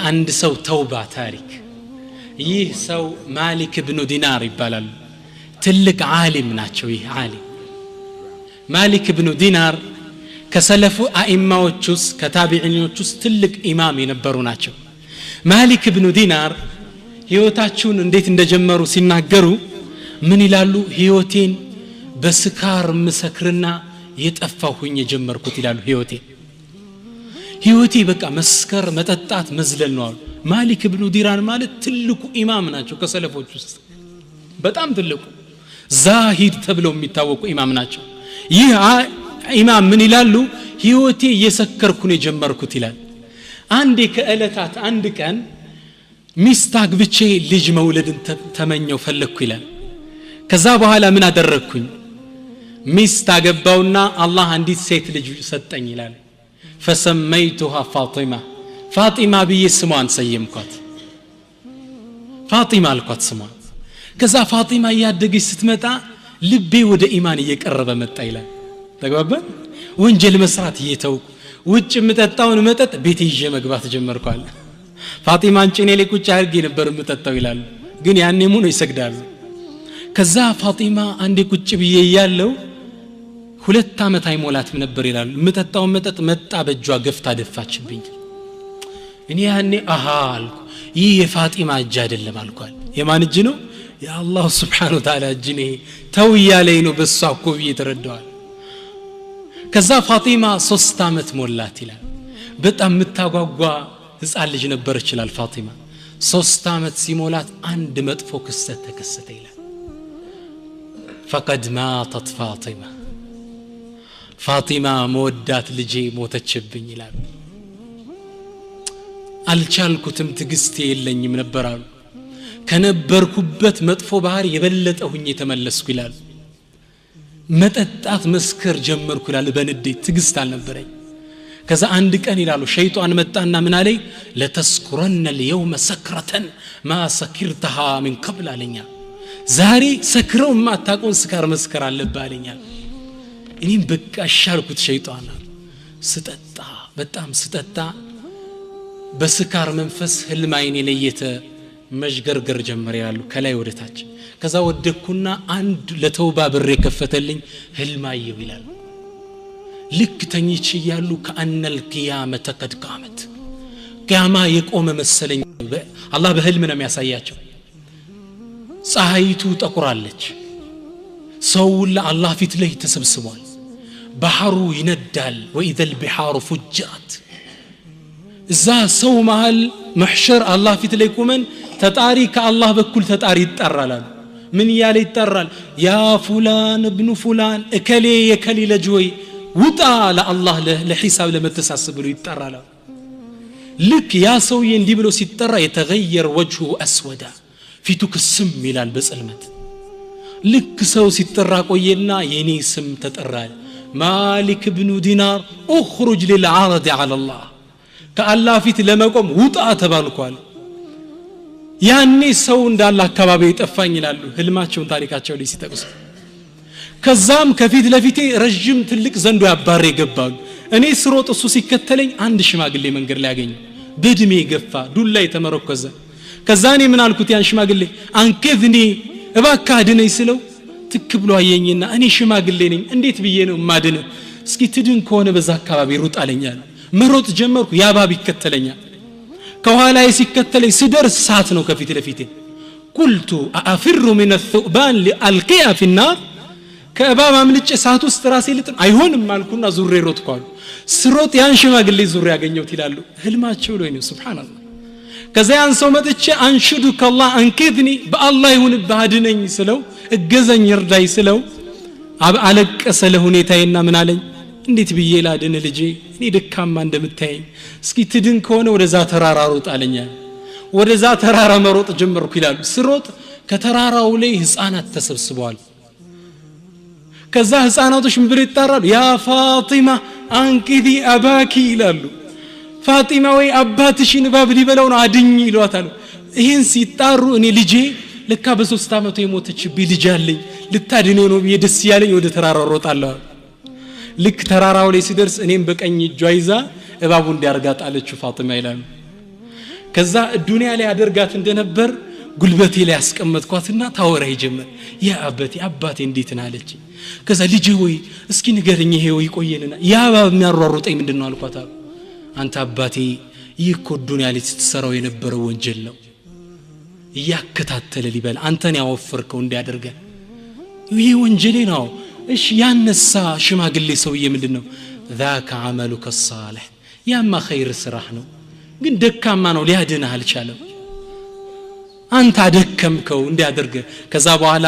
የአንድ ሰው ተውባ ታሪክ ይህ ሰው ማሊክ ኢብኑ ዲናር ይባላል ትልቅ ዓሊም ናቸው ይህ ዓሊም ማሊክ ኢብኑ ዲናር ከሰለፉ አኢማዎች ውስጥ ከታቢዒኖች ውስጥ ትልቅ ኢማም የነበሩ ናቸው ማሊክ ኢብኑ ዲናር ህይወታቸውን እንዴት እንደጀመሩ ሲናገሩ ምን ይላሉ ህይወቴን በስካር መስክርና የጠፋሁኝ የጀመርኩት ይላሉ ህይወቴ በቃ መስከር መጠጣት መዝለል ነው ማሊክ ኢብኑ ዲናር ማለት ትልቁ ኢማም ናቸው ከሰለፎች ውስጥ በጣም ትልቁ ዛሂድ ተብለው የሚታወቁ ኢማም ናቸው ይህ ኢማም ምን ይላሉ ህይወቴ እየሰከርኩ ነው የጀመርኩት ይላል አንዴ ከእለታት አንድ ቀን ሚስት አግብቼ ልጅ መውለድን ተመኘው ፈለኩ ይላል ከዛ በኋላ ምን አደረኩኝ ሚስት አገባውና አላህ አንዲት ሴት ልጅ ሰጠኝ ይላል فسميتها فاطمة بي ስሟን ሰየምኳት ፋጢማ አልኳት ስሟን ከዛ ፋጢማ ያደገች ስትመጣ ልቤ ወደ ኢማን እየቀረበ መጣ ይላል ተግባባን ወንጀል መስራት እየተውኩ ውጭ መጠጣውን መጠጥ ቤት ይዤ መግባት ጀመርኳል ፋጢማን ጭኔ ላይ ቁጭ አድርጌ ነበር መጠጣው ይላል ግን ያኔ ሙሉ ይሰግዳሉ ከዛ ፋጢማ አንዴ ቁጭ ብዬ ያለው 2 አመት አይሞላትም ነበር ይላል መጠጣው መጠጥ መጣ በእጇ ገፍታ ደፋችብኝ እኔ ያኔ አልኩ ይህ የፋጢማ እጅ አይደለም አልኳል የማን እጅ ነው የአላህ Subhanahu Wa Ta'ala እጅ ነው ተው ያለኝ ነው በሷ እኮ ብዬ ተረዳዋል ከዛ ፋጢማ 3 አመት ሞላት ይላል በጣም ምታጓጓ ህፃን ልጅ ነበር ይችላል ፋጢማ 3 አመት ሲሞላት አንድ መጥፎ ክስተት ተከሰተ ይላል فقد ماتت ፋጢማ መወዳት ልጄ ሞተችብኝ ይላል አልቻልኩትም ትግስቴ የለኝም ነበር አሉ ከነበርኩበት መጥፎ ባህር የበለጠሁኝ የተመለስኩ ይላል መጠጣት መስከር ጀመርኩ ይላል በንዴት ትግስት አልነበረኝ ከዛ አንድ ቀን ይላሉ ሸይጣን መጣና ምን አለኝ ለተስኩረነ اليوم سكرة ما سكرتها من قبل አለኛ ዛሬ ሰክረው ማታቆን ስካር መስከር አለብህ አለኛ እኔም በቃ ሻልኩት ሸይጣን ስጠጣ በጣም ስጠጣ በስካር መንፈስ ህልማይን የለየተ መሽገርገር ጀመረ ያሉ ከላይ ወደ ታች ከዛ ወደኩና አንድ ለተውባ ብር የከፈተልኝ ህልማየው ይላል ልክ ተኝቼ ያሉ ከአነል ቂያመተ ቀድ ቃመት ቂያማ የቆመ መሰለኝ አላህ በህልም ነው የሚያሳያቸው ፀሐይቱ ጠቁራለች ሰው ለአላህ ፊት ላይ ተሰብስቧል ባህሩ ይነዳል ወኢዘል ቢሃሩ ፉጅራት እዛ ሰው መሃል محشر الله ፊት ላይ ቆመን ተጣሪ ከአላህ በኩል ተጣሪ ይጣራል ምን ያለ ይጣራል ያ ፉላን ابن ፉላን እከሌ የከሌ ለጆይ ውጣ ለአላህ ለሂሳብ ለመተሳሰብ ብሎ ይጣራል ልክ ያ ሰውዬ እንዲህ ብሎ ሲጣራ يتغير وجهه اسودا ፊቱ ክስም ይላል በጽልመት ልክ ሰው ሲጠራ ቆየና የኔ ስም ተጠራል ማሊክ ኢብኑ ዲናር اخرج للعرض على الله ከአላህ ፊት ለመቆም ውጣ ተባልኳል ያኔ ሰው እንዳለ አካባቢ ይጠፋኝ ይላሉ ህልማቸውን ታሪካቸው ላይ ሲጠቅሱ ከዛም ከፊት ለፊቴ ረጅም ትልቅ ዘንዶ ያባረ ይገባሉ እኔ ስሮጥ እሱ ሲከተለኝ አንድ ሽማግሌ መንገድ ላይ ያገኘ በእድሜ ገፋ ዱላ የተመረኮዘ ከዛኔ ምን አልኩት ያን ሽማግሌ አንከዝኒ እባካ አድነኝ ስለው ትክ ብሎ አየኝና እኔ ሽማግሌ ነኝ እንዴት ብዬ ነው ማድነ እስኪ ትድን ከሆነ በዛ አካባቢ ሩጥ አለኛል መሮጥ ጀመርኩ ያባብ ይከተለኛል ከኋላዬ ሲከተለኝ ስደርስ ሳት ነው ከፊት ለፊቴ قلت أفر من الثعبان لألقيها في النار ከእባብ አምልጬ ሳት ውስጥ ራሴ ልጥን አይሆንም ማልኩና ዙሬ ሮጥኳል ስሮጥ ያን ሽማግሌ ዙሬ ያገኘሁት ይላሉ ህልማቸው ላይ ነው ሱብሃንአላህ ከዛ ያን ሰው መጥቼ አንሽዱከ አላህ አንከዝኒ በአላህ ይሁን ባድነኝ ስለው እገዘኝ እርዳይ ስለው አለቀሰ ለሁኔታዬና ምን አለኝ እንዴት ብዬ ላድን ልጄ እኔ ደካማ እንደምታየኝ እስኪ ትድን ከሆነ ወደዛ ተራራ ሮጥ አለኛ ወደዛ ተራራ መሮጥ ጀመርኩ ይላሉ ስሮጥ ከተራራው ላይ ህፃናት ተሰብስበዋል ከዛ ህፃናቶች ምን ብለው ይጣራሉ ያ ፋጢማ አንቂዲ አባኪ ይላሉ ፋጢማ ወይ አባትሽን እባብ ሊበላው ነው አድኝ ይሏታል ይሄን ሲጣሩ እኔ ልጄ ለካ በ3 አመቱ የሞተችብኝ ልጅ አለኝ ልታድነው ነው ደስ ያለኝ ወደ ተራራው ሮጣለሁ ልክ ተራራው ላይ ሲደርስ እኔም በቀኝ እጇ ይዛ እባቡ እንዲያርጋ ጣለችው ፋጢማ ይላሉ ከዛ ዱንያ ላይ አደርጋት እንደነበር ጉልበቴ ላይ ያስቀመጥኳትና ታወራ ይጀምር ያ አባቴ እንዴት ናለች ከዛ ልጅ ሆይ እስኪ ንገረኝ ይሄ ወይ ቆየንና ያ የሚያሯሩጠኝ ምንድነው አልኳት አንተ አባቴ ይኮ ዱንያ ላይ ስትሰራው የነበረው ወንጀል ነው ያከታተለ ሊበል አንተን ያወፈርከው እንዲያደርገ ይሄ ወንጀሌ ነው እሺ ያነሳ ሽማግሌ ሰውዬ ምንድነው ذاك عملك الصالح ያማ ኸይር ስራህ ነው ግን ደካማ ነው ሊያድንህ አልቻለም አንተ አደከምከው እንዲያደርገ ከዛ በኋላ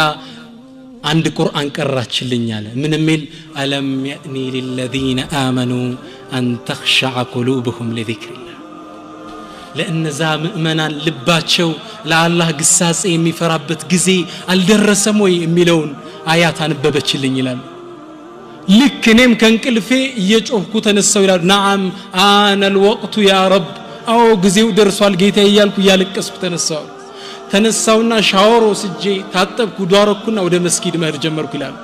አንድ ቁርአን ቀራችልኝ አለ ምን የሚል አለም ያኒ للذين آمنوا أن تخشع قلوبهم لذكر الله ለእነዛ ምእመናን ልባቸው ለአላህ ግሳጼ የሚፈራበት ጊዜ አልደረሰም ወይ የሚለውን አያት አንበበችልኝ ይላል ልክ እኔም ከንቅልፌ እየጮህኩ ተነሳው ይላል ነዓም አነ الوقت يا رب አው ጊዜው ደርሷል ጌታዬ እያልኩ ያለቀስኩ ተነሳውና ሻወር ወስጄ ታጠብኩ ዷረኩና ወደ መስጊድ መሄድ ጀመርኩ ይላል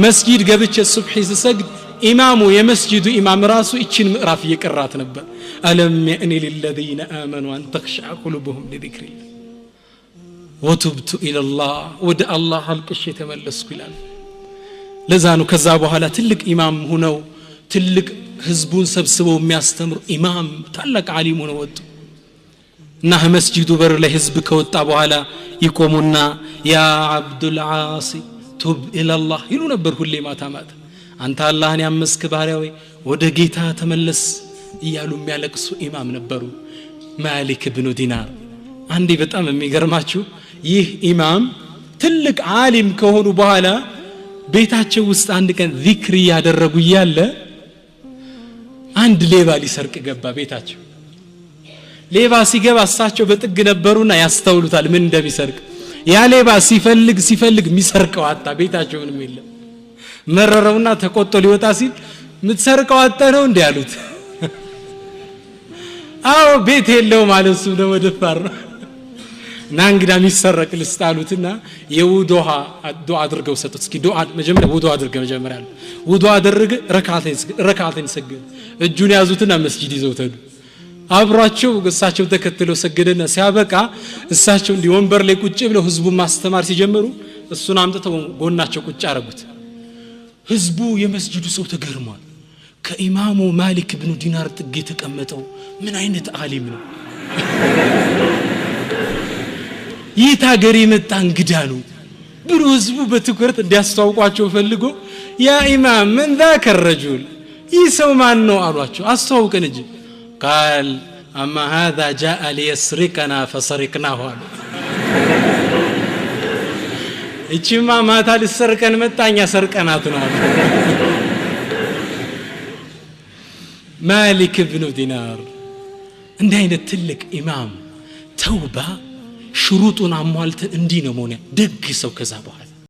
መስጊድ ገብቼ ሱብሂ ስሰግድ ኢማሙ የመስጂዱ ኢማም ራሱ እቺን ምዕራፍ እየቀራት ነበር አለም ያኒ للذين آمنوا أن تخشع قلوبهم لذكر الله وتبت إلى الله ወደ አላህ አልቅሼ ተመለስኩ ይላል ለዛ ነው ከዛ በኋላ ትልቅ ኢማም ሆነው ትልቅ ህዝቡን ሰብስበው የሚያስተምሩ ኢማም ታላቅ ዓሊም ሆነው ወጡ እና መስጂዱ በር ላይ ህዝብ ከወጣ በኋላ ይቆሙና ያ አብዱል ዓሲ ቱብ ኢላላህ ይሉ ነበር ሁሌ ማታ አንተ አላህን ያመስክ ባሪያው ወደ ጌታ ተመለስ እያሉ የሚያለቅሱ ኢማም ነበሩ ማሊክ ኢብኑ ዲናር አንዴ በጣም የሚገርማችሁ ይህ ኢማም ትልቅ ዓሊም ከሆኑ በኋላ ቤታቸው ውስጥ አንድ ቀን ዚክር ያደረጉ ይያለ አንድ ሌባ ሊሰርቅ ገባ ቤታቸው ሌባ ሲገባ እሳቸው በጥግ ነበሩና ያስተውሉታል ምን እንደሚሰርቅ ያ ሌባ ሲፈልግ የሚሰርቀው አጣ ቤታቸው ምንም የለም መረረውና ተቆጥቶ ሊወጣ ሲል ምትሰርቀው አጣ ነው እንዴ ያሉት አው ቤት የለው ማለት ነው ደግሞ ደፋር እና እንግዳ የሚሰረቅ ልስጣሉትና የውዱሃ ዱዓ አድርገው ሰጡት እስኪ ዱዓ መጀመሪያ ውዱሃ አድርገው መጀመሪያ ውዱሃ አድርገ ረካዓተን ሰገደ እጁን ያዙትና መስጂድ ይዘው ተዱ አብራቸው እሳቸው ተከትለው ሰገደና ሲያበቃ እሳቸው እንዲ ወንበር ላይ ቁጭ ብለው ህዝቡን ማስተማር ሲጀምሩ እሱን አምጥተው ጎናቸው ቁጭ አረጉት ህዝቡ የመስጂዱ ሰው ተገርሟል ከኢማሙ ማሊክ ኢብኑ ዲናር ጥግ የተቀመጠው ምን አይነት ዓሊም ነው ይታገሪ መጣ እንግዳ ነው ብሩ ህዝቡ በትኩረት እንዲያስተዋውቋቸው ፈልጎ ያ ኢማም ምን ذاك الرجل ይሰው ማን ነው አሏቸው አስተዋውቀን እንጂ قال اما هذا جاء ليسرقنا فسرقناه እቺማ ማታ ልሰርቀን መጣኛ ሰርቀናት ነው ማሊክ ኢብኑ ዲናር እንደ አይነት ትልቅ ኢማም ተውባ ሽሩጡን አሟልተ እንዲ ነው ሞነ ደግ ሰው ከዛ በኋላ